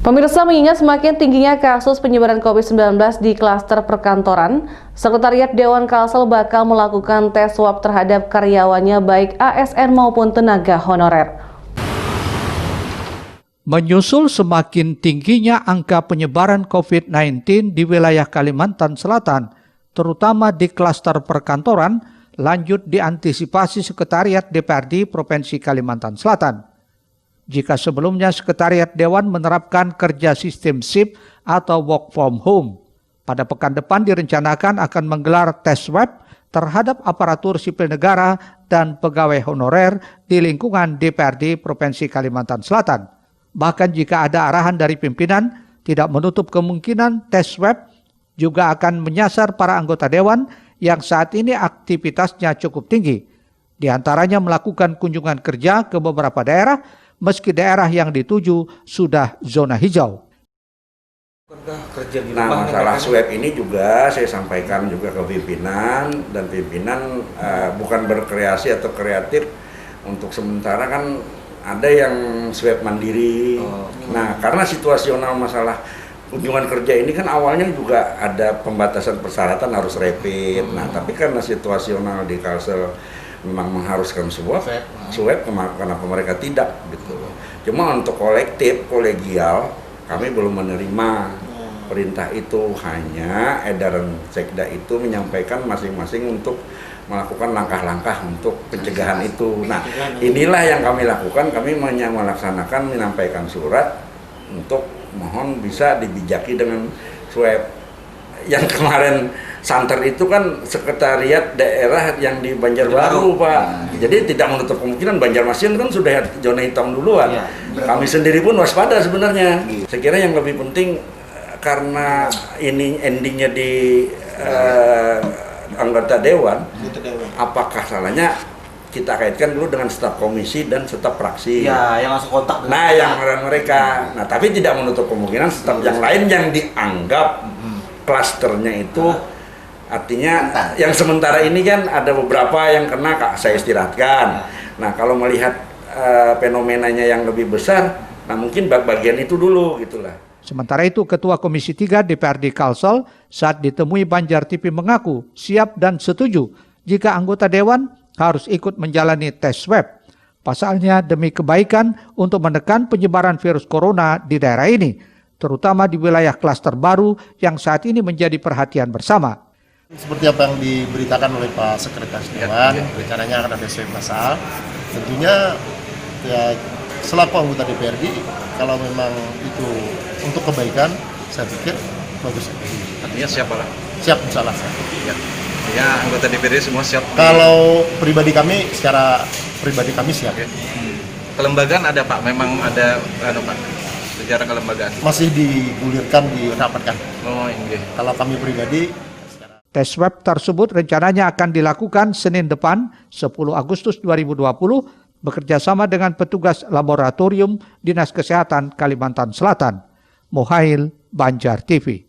Pemirsa, mengingat semakin tingginya kasus penyebaran COVID-19 di klaster perkantoran, Sekretariat Dewan Kalsel bakal melakukan tes swab terhadap karyawannya baik ASN maupun tenaga honorer. Menyusul semakin tingginya angka penyebaran COVID-19 di wilayah Kalimantan Selatan, terutama di klaster perkantoran, lanjut diantisipasi Sekretariat DPRD Provinsi Kalimantan Selatan. Jika sebelumnya Sekretariat Dewan menerapkan kerja sistem shift atau work from home, pada pekan depan direncanakan akan menggelar tes swab terhadap aparatur sipil negara dan pegawai honorer di lingkungan DPRD Provinsi Kalimantan Selatan. Bahkan jika ada arahan dari pimpinan, tidak menutup kemungkinan tes swab juga akan menyasar para anggota Dewan yang saat ini aktivitasnya cukup tinggi. Di antaranya melakukan kunjungan kerja ke beberapa daerah, meski daerah yang dituju sudah zona hijau. Nah, masalah swab ini juga saya sampaikan juga ke pimpinan, dan pimpinan bukan berkreasi atau kreatif. Untuk sementara kan ada yang swab mandiri. Nah, karena situasional masalah kunjungan kerja ini kan awalnya juga ada pembatasan persyaratan harus rapid. Nah, tapi karena situasional di Kalsel memang mengharuskan swab, kenapa mereka tidak gitu. Cuma untuk kolektif, kolegial, kami belum menerima perintah itu. Hanya edaran Sekda itu menyampaikan masing-masing untuk melakukan langkah-langkah untuk pencegahan itu. Nah, inilah yang kami lakukan. Kami melaksanakan, menyampaikan surat untuk mohon bisa dibijaki dengan swab. Yang kemarin santer itu kan sekretariat daerah yang di Banjarbaru, Pak. Jadi tidak menutup kemungkinan Banjarmasin kan sudah zona hitam duluan. Kami sendiri pun waspada sebenarnya. Saya kira yang lebih penting karena ini endingnya di anggota dewan, apakah salahnya kita kaitkan dulu dengan staf komisi dan staf fraksi. Ya, yang langsung kontak. Nah, yang mereka. Nah, tapi tidak menutup kemungkinan staf yang lain yang dianggap klasternya itu, artinya yang sementara ini kan ada beberapa yang kena, saya istirahatkan. Nah, kalau melihat fenomenanya yang lebih besar, nah mungkin bagian itu dulu gitulah. Sementara itu, Ketua Komisi 3 DPRD Kalsel saat ditemui Banjar TV mengaku siap dan setuju jika anggota Dewan harus ikut menjalani tes swab. Pasalnya demi kebaikan untuk menekan penyebaran virus corona di daerah ini, terutama di wilayah klaster baru yang saat ini menjadi perhatian bersama. Seperti apa yang diberitakan oleh Pak Sekretaris Dewan, rencananya akan ada swab massal. Tentunya ya, selaku anggota DPRD, kalau memang itu untuk kebaikan, saya pikir bagus. Artinya siap, Pak? Siap, insya Allah. Ya, anggota DPRD semua siap. Kalau pribadi kami, secara pribadi kami siap. Oke. Kelembagaan ada, Pak? Memang ada, Pak, sejarah kelembagaan? Masih digulirkan, dirapatkan. Oh, ini. Kalau kami pribadi, tes swab tersebut rencananya akan dilakukan Senin depan, 10 Agustus 2020, bekerjasama dengan petugas laboratorium Dinas Kesehatan Kalimantan Selatan. Mohail, Banjar TV.